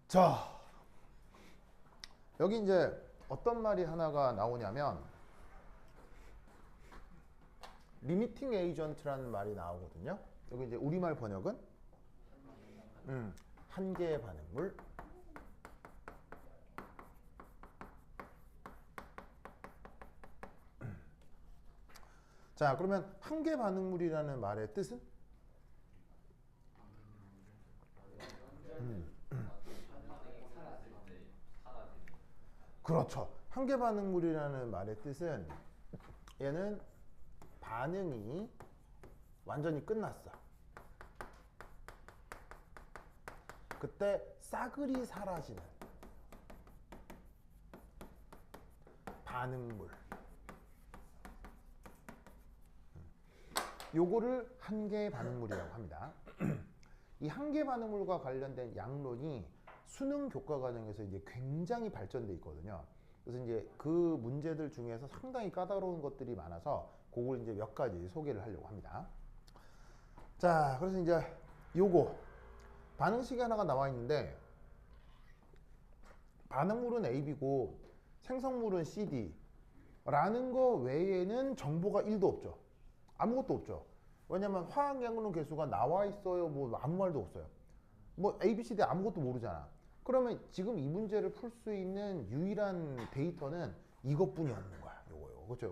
자, 여기 이제 어떤 말이 하나가 나오냐면 리미팅 에이전트라는 말이 나오거든요. 여기 이제 우리말 번역은 한계의 반응물. 자, 그러면 한계 반응물이라는 말의 뜻은? 그렇죠. 한계 반응물이라는 말의 뜻은 얘는 반응이 완전히 끝났어. 그때 싸그리 사라지는 반응물. 요거를 한계 반응물이라고 합니다. 이 한계 반응물과 관련된 양론이 수능 교과 과정에서 이제 굉장히 발전돼 있거든요. 그래서 이제 그 문제들 중에서 상당히 까다로운 것들이 많아서 그걸 이제 몇 가지 소개를 하려고 합니다. 자, 그래서 이제 요거 반응식이 하나가 나와 있는데 반응물은 AB고 생성물은 CD 라는 거 외에는 정보가 1도 없죠. 아무것도 없죠. 왜냐면 화학양론 개수가 나와 있어요. 뭐 아무 말도 없어요. 뭐 ABCD 아무것도 모르잖아. 그러면 지금 이 문제를 풀 수 있는 유일한 데이터는 이것뿐이 없는 거야. 요거. 그렇죠?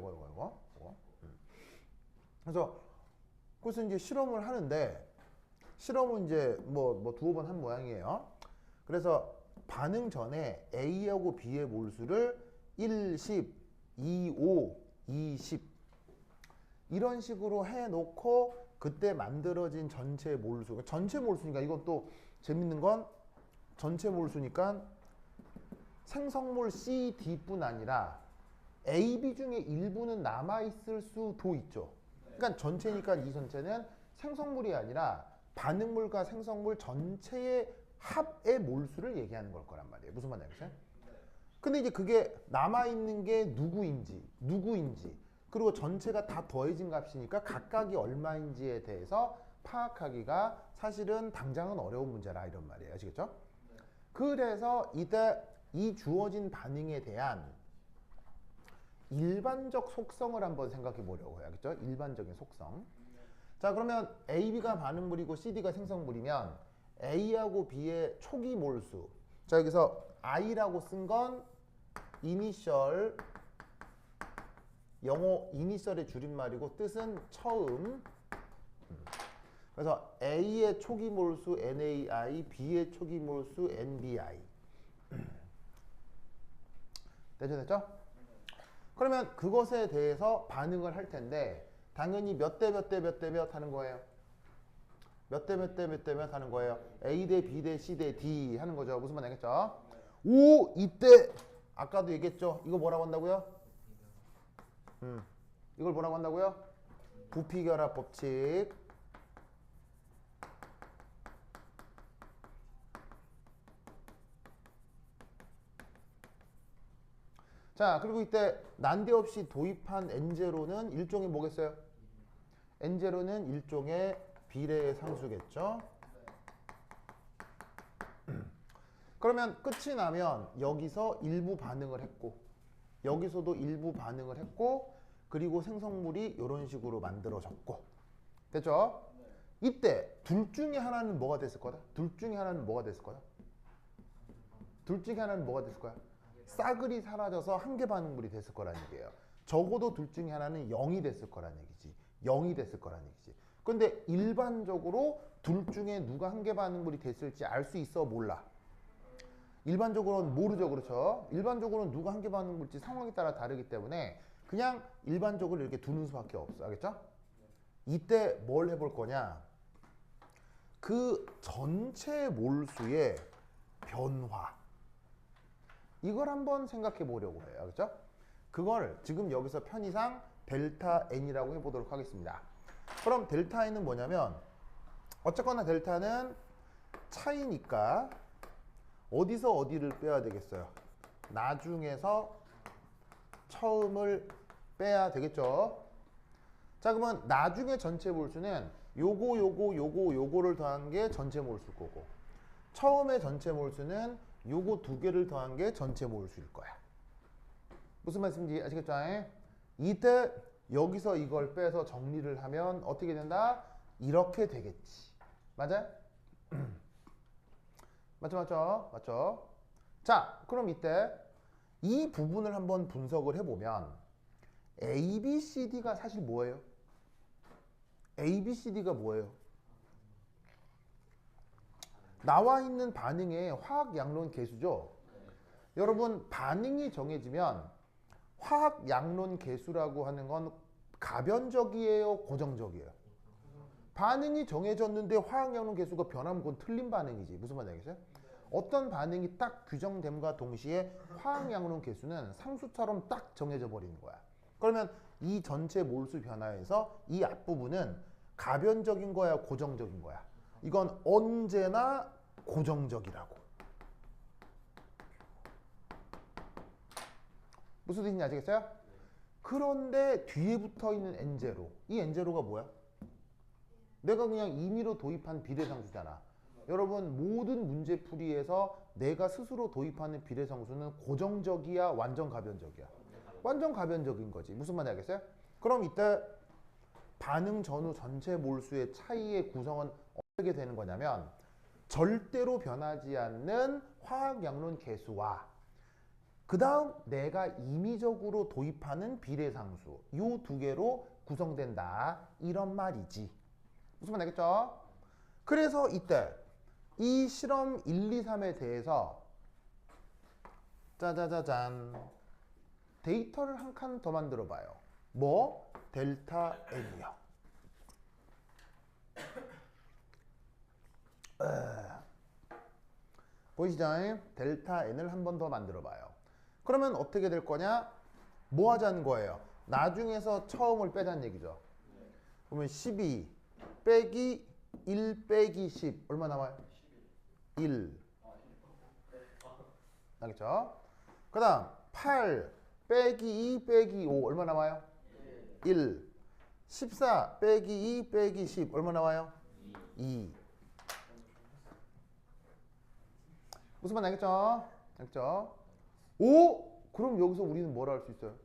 요거. 그래서 이제 실험을 하는데 실험은 이제 뭐 두어 번 한 모양이에요. 그래서 반응 전에 A하고 B의 몰수를 1, 10, 2, 5, 20 이런 식으로 해놓고 그때 만들어진 전체 몰수. 전체 몰수니까 이건 또 재밌는 건 전체 몰수니까 생성물 C, D뿐 아니라 A, B 중에 일부는 남아있을 수도 있죠. 그러니까 전체니까 이 전체는 생성물이 아니라 반응물과 생성물 전체의 합의 몰수를 얘기하는 걸 거란 말이에요. 무슨 말인지 알겠어요? 근데 이제 그게 남아있는 게 누구인지 그리고 전체가 다 더해진 값이니까 각각이 얼마인지에 대해서 파악하기가 사실은 당장은 어려운 문제라 이런 말이에요. 아시겠죠? 그래서 이때 이 주어진 반응에 대한 일반적 속성을 한번 생각해 보려고 해요. 그죠? 일반적인 속성. 자, 그러면 AB가 반응물이고 CD가 생성물이면 A하고 B의 초기 몰수. 자, 여기서 I라고 쓴 건 이니셜, 영어 이니셜의 줄임말이고 뜻은 처음. 그래서 A의 초기 몰수 NAI, B의 초기 몰수 NBI. 됐죠? 그러면 그것에 대해서 반응을 할 텐데 당연히 몇 대 몇 대 몇 대 몇 하는 거예요. 몇 대 몇 대 몇 대 몇 하는 거예요. A 대 B 대 C 대 D 하는 거죠. 무슨 말 알겠죠? 오, 이때 아까도 얘기했죠. 이거 뭐라고 한다고요? 이걸 뭐라고 한다고요? 부피결합 법칙. 자, 그리고 이때 난데없이 도입한 N제로는 일종의 뭐겠어요? N제로는 일종의 비례의 상수겠죠? 그러면 끝이 나면 여기서 일부 반응을 했고 여기서도 일부 반응을 했고 그리고 생성물이 이런 식으로 만들어졌고 됐죠? 이때 둘 중에 하나는 뭐가 됐을 거다? 둘 중에 하나는 뭐가 됐을 거야? 둘 중에 하나는 뭐가 됐을 거야? 싸그리 사라져서 한계 반응물이 됐을 거라는 얘기예요. 적어도 둘 중에 하나는 0이 됐을 거라는 얘기지. 0이 됐을 거라는 얘기지. 근데 일반적으로 둘 중에 누가 한계 반응물이 됐을지 알 수 있어? 몰라? 일반적으로는 모르죠. 그렇죠? 일반적으로는 누가 한계 반응물지 상황에 따라 다르기 때문에 그냥 일반적으로 이렇게 두는 수밖에 없어. 알겠죠? 이때 뭘 해볼 거냐? 그 전체 몰수의 변화. 이걸 한번 생각해 보려고 해요. 그렇죠? 그걸 지금 여기서 편의상 델타 N이라고 해보도록 하겠습니다. 그럼 델타 N은 뭐냐면 어쨌거나 델타는 차이니까 어디서 어디를 빼야 되겠어요? 나중에서 처음을 빼야 되겠죠? 자, 그러면 나중에 전체 몰수는 요거를 더한 게 전체 몰수일 거고 처음에 전체 몰수는 요거 두 개를 더한 게 전체 몰수일 거야. 무슨 말씀인지 아시겠죠? 이때 여기서 이걸 빼서 정리를 하면 어떻게 된다? 이렇게 되겠지. 맞아요? 맞죠? 자, 그럼 이때 이 부분을 한번 분석을 해보면 A, B, C, D가 사실 뭐예요? A, B, C, D가 뭐예요? 나와 있는 반응의 화학 양론 계수죠. 여러분 반응이 정해지면 화학 양론 계수라고 하는 건 가변적이에요, 고정적이에요? 반응이 정해졌는데 화학 양론 계수가 변하면 그건 틀린 반응이지. 무슨 말인지 알겠어요? 어떤 반응이 딱 규정됨과 동시에 화학 양론 계수는 상수처럼 딱 정해져 버리는 거야. 그러면 이 전체 몰수 변화에서 이 앞부분은 가변적인 거야, 고정적인 거야? 이건 언제나 고정적이라고. 무슨 뜻인지 아시겠어요? 그런데 뒤에 붙어 있는 N제로, 이 N제로가 뭐야? 내가 그냥 임의로 도입한 비례상수잖아. 여러분 모든 문제풀이에서 내가 스스로 도입하는 비례상수는 고정적이야, 완전 가변적이야? 완전 가변적인 거지. 무슨 말인지 알겠어요? 그럼 이때 반응 전후 전체 몰수의 차이의 구성은 어떻게 되는 거냐면 절대로 변하지 않는 화학 양론 계수와 그 다음 내가 임의적으로 도입하는 비례상수, 이 두 개로 구성된다, 이런 말이지. 무슨 말 알겠죠? 그래서 이때 이 실험 1, 2, 3에 대해서 짜자자잔 데이터를 한 칸 더 만들어 봐요. 뭐? 델타 N이요. 보이시죠? 델타 N을 한 번 더 만들어 봐요. 그러면 어떻게 될 거냐? 뭐 하자는 거예요? 나중에서 처음을 빼자는 얘기죠. 그러면 12 빼기 1 빼기 10 얼마 남아요? 1. 알겠죠? 그 다음 8 빼기 2 빼기 5 얼마 남아요? 1. 14 빼기 2 빼기 10 얼마 나와요? 2. 무슨 말 알겠죠? 알겠죠? 5. 그럼 여기서 우리는 뭘 할 수 있어요?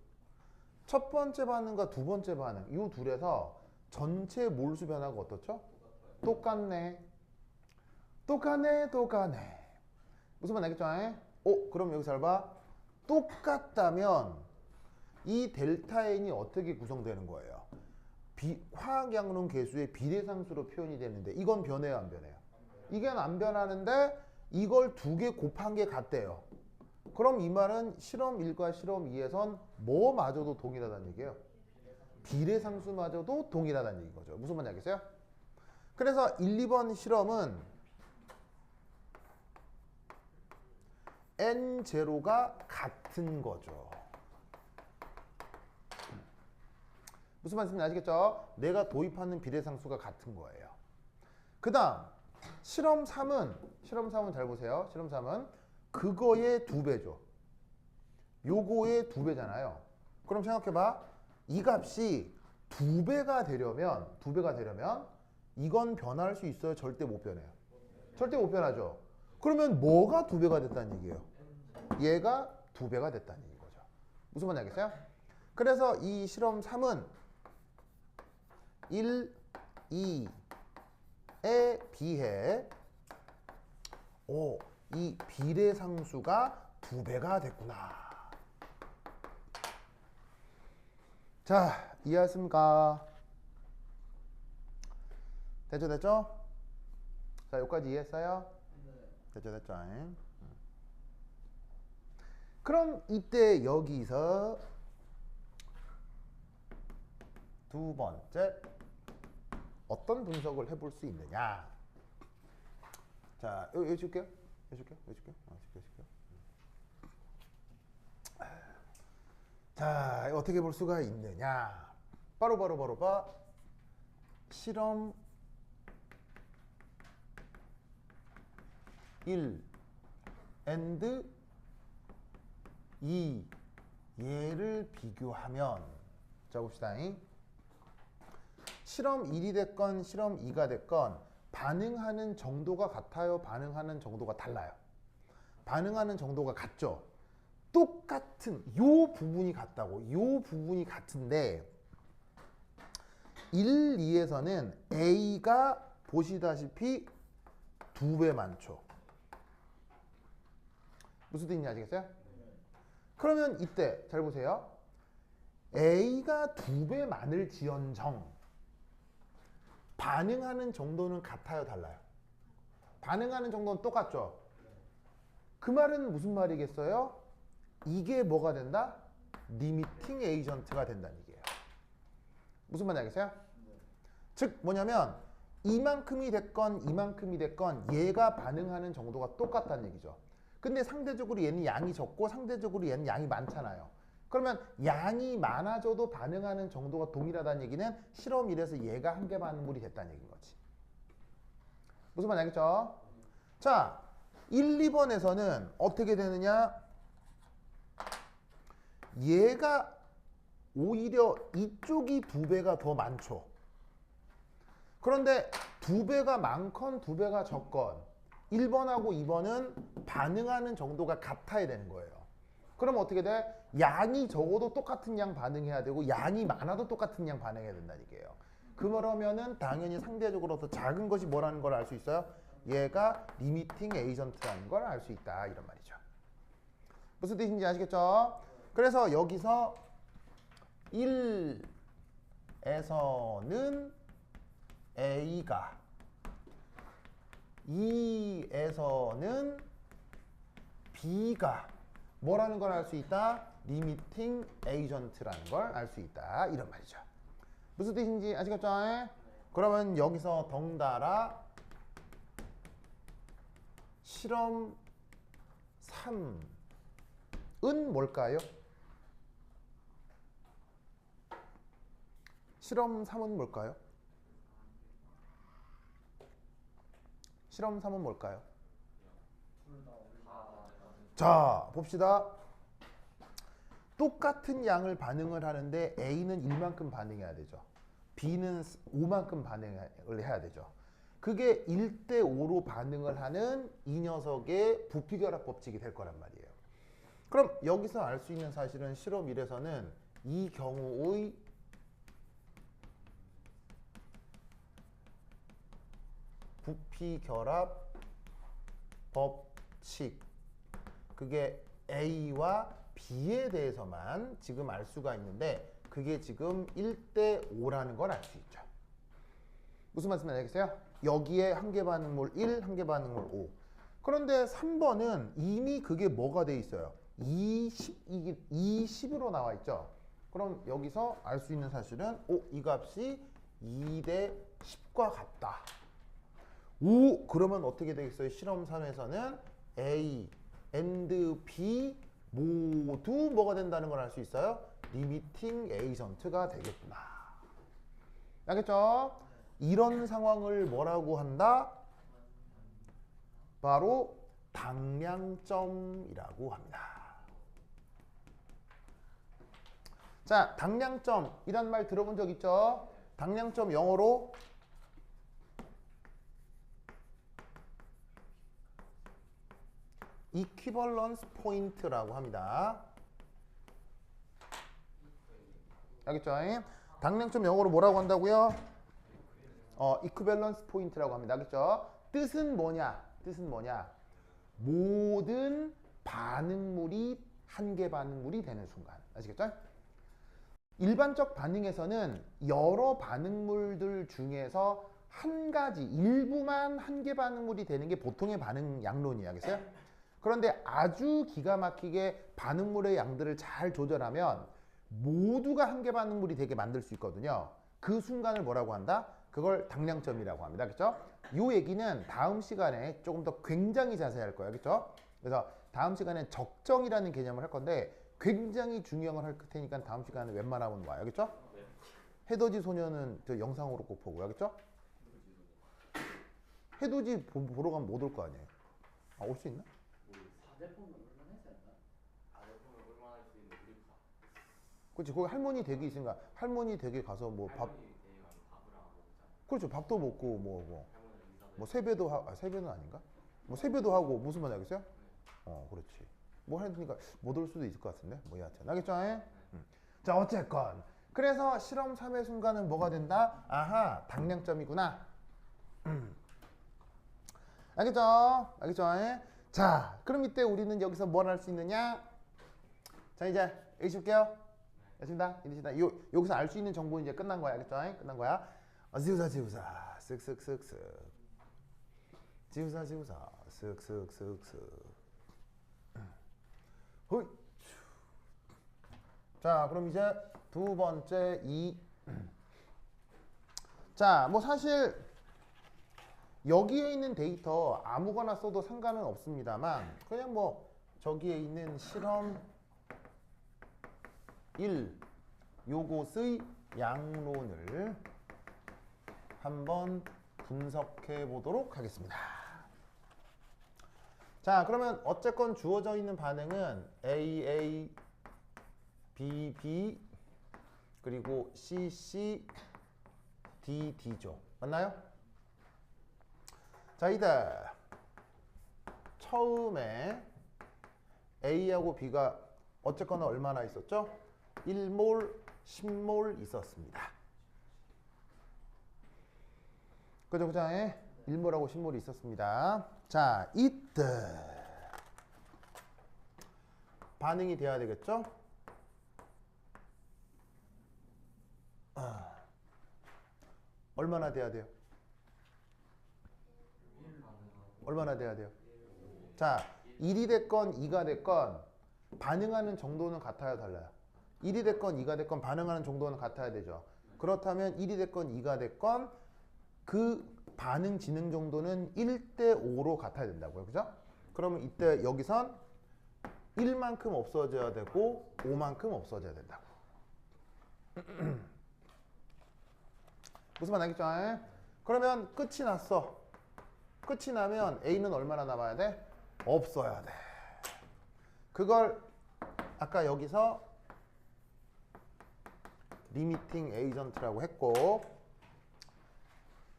첫 번째 반응과 두 번째 반응, 이 둘에서 전체 몰수 변화가 어떻죠? 똑같네. 무슨 말 알겠죠? 그럼 여기서 잘 봐. 똑같다면 이 델타 N이 어떻게 구성되는 거예요? 화학 양론 계수의 비례상수로 표현이 되는데 이건 변해요, 안 변해요? 이건 안 변하는데 이걸 두 개 곱한 게 같대요. 그럼 이 말은 실험 1과 실험 2에선 뭐마저도 동일하다는 얘기예요? 비례상수마저도 동일하다는 얘기인 거죠. 무슨 말인지 알겠어요? 그래서 1, 2번 실험은 N0가 같은 거죠. 무슨 말씀인지 아시겠죠? 내가 도입하는 비례상수가 같은 거예요. 그 다음 실험 3은 잘 보세요. 실험 3은 그거의 2배죠. 요거의 2배잖아요. 그럼 생각해봐. 이 값이 2배가 되려면 이건 변할 수 있어요? 절대 못 변해요? 절대 못 변하죠. 그러면 뭐가 2배가 됐다는 얘기예요? 얘가 2배가 됐다는 얘기인 거죠. 무슨 말인지 알겠어요? 그래서 이 실험 3은 1, 2에 비해 이 비례상수가 2배가 됐구나. 자, 이해하십니까? 됐죠? 자, 여기까지 이해했어요? 됐죠? 그럼 이때 여기서 두 번째 어떤 분석을 해볼 수 있느냐? 자, 여기 줄게요. 자, 어떻게 볼 수가 있느냐? 바로 봐. 실험 1 and 2 얘를 비교하면 자 봅시다. 실험 1이 됐건 실험 2가 됐건 반응하는 정도가 같아요? 반응하는 정도가 달라요? 반응하는 정도가 같죠. 똑같은 요 부분이 같다고. 요 부분이 같은데 1, 2에서는 A가 보시다시피 2배 많죠. 무슨 뜻인지 아시겠어요? 그러면 이때 잘 보세요. A가 2배 많을지언정 반응하는 정도는 같아요, 달라요? 반응하는 정도는 똑같죠. 그 말은 무슨 말이겠어요? 이게 뭐가 된다? 리미팅 에이전트가 된다는 얘기예요. 무슨 말인지 알겠어요? 즉 뭐냐면 이만큼이 됐건 이만큼이 됐건 얘가 반응하는 정도가 똑같다는 얘기죠. 근데 상대적으로 얘는 양이 적고 상대적으로 얘는 양이 많잖아요. 그러면 양이 많아져도 반응하는 정도가 동일하다는 얘기는 실험 1에서 얘가 한 개 반응물이 됐다는 얘기인 거지. 무슨 말인지 알겠죠? 자, 1, 2번에서는 어떻게 되느냐? 얘가 오히려 이쪽이 2배가 더 많죠. 그런데 2배가 많건 2배가 적건 1번하고 2번은 반응하는 정도가 같아야 되는 거예요. 그럼 어떻게 돼? 양이 적어도 똑같은 양 반응해야 되고 양이 많아도 똑같은 양 반응해야 된다는 얘기예요. 그러면은 당연히 상대적으로 더 작은 것이 뭐라는 걸 알 수 있어요? 얘가 리미팅 에이전트라는 걸 알 수 있다 이런 말이죠. 무슨 뜻인지 아시겠죠? 그래서 여기서 1에서는 A가 2에서는 B가 뭐라는 걸 알 수 있다? 리미팅 에이전트라는 걸 알 수 있다 이런 말이죠. 무슨 뜻인지 아시겠죠? 그러면 여기서 덩달아 실험 3은 뭘까요? 실험 3은 뭘까요? 실험 3은 뭘까요? 자, 봅시다. 똑같은 양을 반응을 하는데 A는 1만큼 반응해야 되죠. B는 5만큼 반응을 해야 되죠. 그게 1대5로 반응을 하는 이 녀석의 부피결합 법칙이 될 거란 말이에요. 그럼 여기서 알 수 있는 사실은 실험 1에서는 이 경우의 부피결합 법칙 그게 A와 B에 대해서만 지금 알 수가 있는데 그게 지금 1대5라는 걸 알 수 있죠. 무슨 말씀인지 알겠어요? 여기에 한 개 반응물 1, 한 개 반응물 5. 그런데 3번은 이미 그게 뭐가 돼 있어요? 20으로 나와 있죠. 그럼 여기서 알 수 있는 사실은 이 값이 2대 10과 같다. 오, 그러면 어떻게 되겠어요? 실험 3에서는 A and B 모두 뭐가 된다는 걸 알 수 있어요? 리미팅 에이전트가 되겠구나. 알겠죠? 이런 상황을 뭐라고 한다? 바로 당량점이라고 합니다. 자, 당량점이란 말 들어본 적 있죠? 당량점 영어로 이퀴벌런스 포인트라고 합니다. 알겠죠? 당량점 영어로 뭐라고 한다고요? 이퀴벌런스 포인트라고 합니다. 알겠죠? 뜻은 뭐냐? 뜻은 뭐냐? 모든 반응물이 한 개 반응물이 되는 순간. 아시겠죠? 일반적 반응에서는 여러 반응물들 중에서 한 가지, 일부만 한 개 반응물이 되는 게 보통의 반응 양론이에요. 알겠어요? 그런데 아주 기가 막히게 반응물의 양들을 잘 조절하면 모두가 한 개 반응물이 되게 만들 수 있거든요. 그 순간을 뭐라고 한다? 그걸 당량점이라고 합니다. 그렇죠? 이 얘기는 다음 시간에 조금 더 굉장히 자세히 할 거예요. 그렇죠? 그래서 다음 시간에 적정이라는 개념을 할 건데 굉장히 중요한 걸 할 테니까 다음 시간에 웬만하면 와요. 그렇죠? 해돋이 소녀는 저 영상으로 꼭 보고요. 그렇죠? 해돋이 보러 가면 못 올 거 아니에요. 올 수 있나? 그렇지. 거기 할머니 댁이 있으니까 할머니 댁에 가서 뭐 밥, 그렇죠. 밥도 먹고 뭐 세배도 세배는 아닌가? 뭐 세배도 하고 무슨 말 알겠어요? 그렇지. 뭐 해두니까 못 올 수도 있을 것 같은데. 뭐 여하튼 알겠죠? 자, 어쨌건 그래서 실험 3의 순간은 뭐가 된다? 아하, 당량점이구나. 알겠죠? 알겠죠? 자, 그럼 이때 우리는 여기서 뭘 할 수 있느냐? 자, 이제 여기 볼게요. 됐습니다. 여기서 알 수 있는 정보는 이제 끝난 거야. 알겠죠? 끝난 거야. 지우사 쓱쓱쓱쓱 지우사 쓱쓱쓱쓱 호이. 자, 그럼 이제 두 번째 자, 뭐 사실 여기에 있는 데이터 아무거나 써도 상관은 없습니다만 그냥 뭐 저기에 있는 실험 1 요것의 양론을 한번 분석해 보도록 하겠습니다. 자, 그러면 어쨌건 주어져 있는 반응은 AA, BB, 그리고 CC, DD죠. 맞나요? 자, 이제 처음에 A하고 B가 어쨌거나 얼마나 있었죠? 1몰, 10몰 있었습니다. 그죠, 그죠? 1몰하고 10몰이 있었습니다. 자, 이때 반응이 돼야 되겠죠? 얼마나 돼야 돼요? 얼마나 돼야 돼요? 자, 1이 됐건 2가 됐건 반응하는 정도는 같아야 달라요. 1이 됐건 2가 됐건 반응하는 정도는 같아야 되죠. 그렇다면 1이 됐건 2가 됐건 그 반응 진행 정도는 1대 5로 같아야 된다고요. 그죠? 그러면 이때 여기선 1만큼 없어져야 되고 5만큼 없어져야 된다고. 무슨 말 알겠죠? 그러면 끝이 났어. 끝이 나면 A는 얼마나 남아야 돼? 없어야 돼. 그걸 아까 여기서 리미팅 에이전트라고 했고,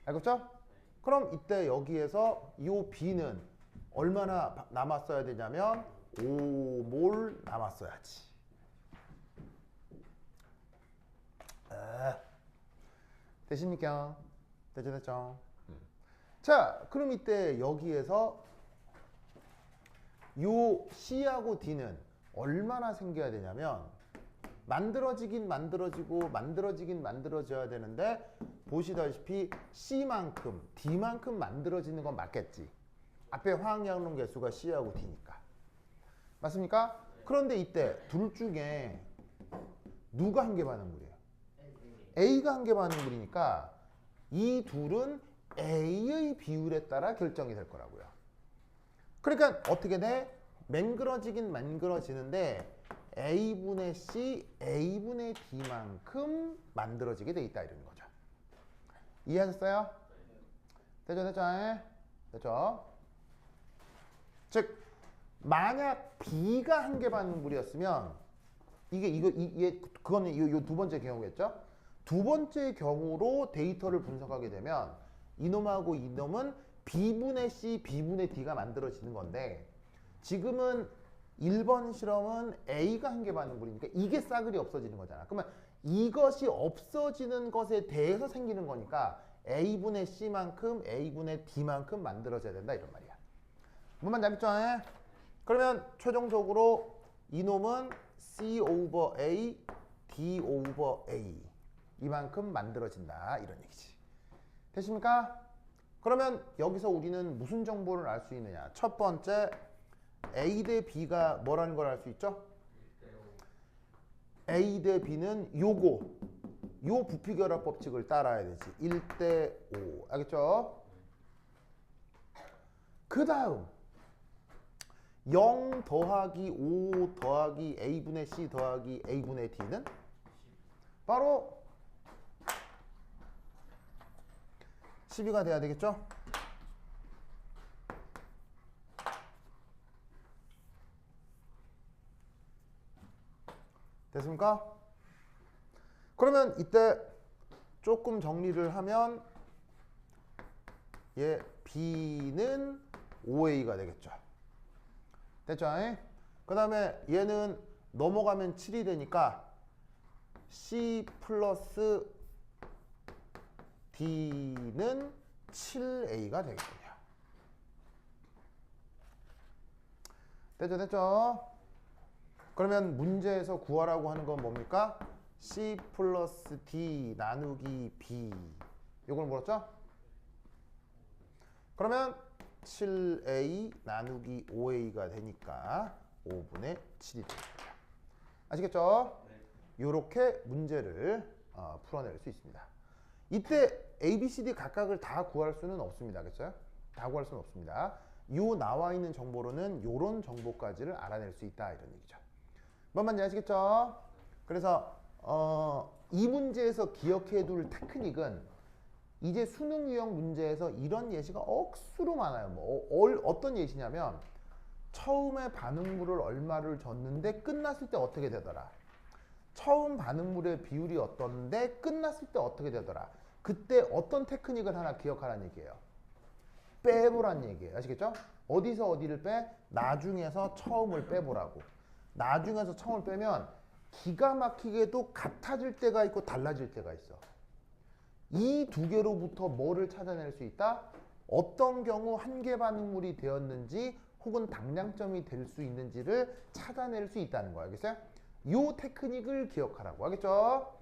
알겠죠? 그럼 이때 여기에서 이 B는 얼마나 남았어야 되냐면 5몰 남았어야지. 되십니까? 됐죠? 자, 그럼 이때 여기에서 요 C하고 D는 얼마나 생겨야 되냐면 만들어지긴 만들어지고 만들어지긴 만들어져야 되는데 보시다시피 C만큼 D만큼 만들어지는 건 맞겠지. 앞에 화학양론 개수가 C하고 D니까. 맞습니까? 그런데 이때 둘 중에 누가 한 개 반응물이에요? A가 한 개 반응물이니까 이 둘은 A의 비율에 따라 결정이 될 거라고요. 그러니까 어떻게 돼? 맹그러지긴 맹그러지는데 A분의 C, A분의 D만큼 만들어지게 돼 있다 이런 거죠. 이해하셨어요? 됐죠? 됐죠? 즉 만약 B가 한 개 반응물이었으면 그거는 이 두 번째 경우겠죠? 두 번째 경우로 데이터를 분석하게 되면 이놈하고 이놈은 B분의 C, B분의 D가 만들어지는 건데 지금은 1번 실험은 A가 한 개 반응물이니까 이게 싸그리 없어지는 거잖아. 그러면 이것이 없어지는 것에 대해서 생기는 거니까 A분의 C만큼 A분의 D만큼 만들어져야 된다 이런 말이야. 뭔 말인지 알겠죠? 그러면 최종적으로 이놈은 C over A, D over A 이만큼 만들어진다 이런 얘기지. 됐습니까? 그러면 여기서 우리는 무슨 정보를 알 수 있느냐? 첫 번째 A 대 B가 뭐라는 걸 알 수 있죠? A 대 B는 요 부피결합 법칙을 따라야 되지. 1대 5. 알겠죠? 그 다음 0 더하기 5 더하기 A분의 C 더하기 A분의 D는 바로 12가 돼야 되겠죠? 됐습니까? 그러면 이때 조금 정리를 하면 B는 5A가 되겠죠. 됐죠? 그 다음에 얘는 넘어가면 7이 되니까 C 플러스 D는 7A가 되겠군요. 됐죠? 됐죠? 그러면 문제에서 구하라고 하는 건 뭡니까? C 플러스 D 나누기 B. 이걸 물었죠? 그러면 7A 나누기 5A가 되니까 5분의 7이 되겠고요. 아시겠죠? 이렇게 문제를 풀어낼 수 있습니다. 이때 A, B, C, D 각각을 다 구할 수는 없습니다. 그렇죠? 다 구할 수는 없습니다. 요 나와 있는 정보로는 이런 정보까지를 알아낼 수 있다 이런 얘기죠. 뭔 말인지 아시겠죠? 그래서 이 문제에서 기억해 둘 테크닉은 이제 수능 유형 문제에서 이런 예시가 억수로 많아요. 어떤 예시냐면 처음에 반응물을 얼마를 줬는데 끝났을 때 어떻게 되더라. 처음 반응물의 비율이 어떤데 끝났을 때 어떻게 되더라. 그때 어떤 테크닉을 하나 기억하라는 얘기예요. 빼보란 얘기예요. 아시겠죠? 어디서 어디를 빼? 나중에서 처음을 빼보라고. 나중에서 처음을 빼면 기가 막히게도 같아질 때가 있고 달라질 때가 있어. 이 두 개로부터 뭐를 찾아낼 수 있다? 어떤 경우 한계 반응물이 되었는지 혹은 당량점이 될 수 있는지를 찾아낼 수 있다는 거야. 알겠어요? 요 테크닉을 기억하라고. 알겠죠?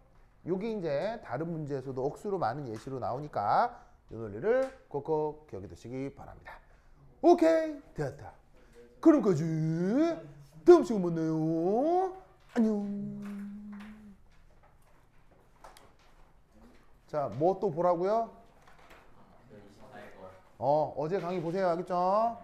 요게 이제 다른 문제에서도 억수로 많은 예시로 나오니까 이 논리를 꼭꼭 기억해 두시기 바랍니다. 오케이, 됐다. 그럼까지 다음 시간 만나요. 안녕. 자, 뭐 또 보라고요? 어제 강의 보세요. 알겠죠?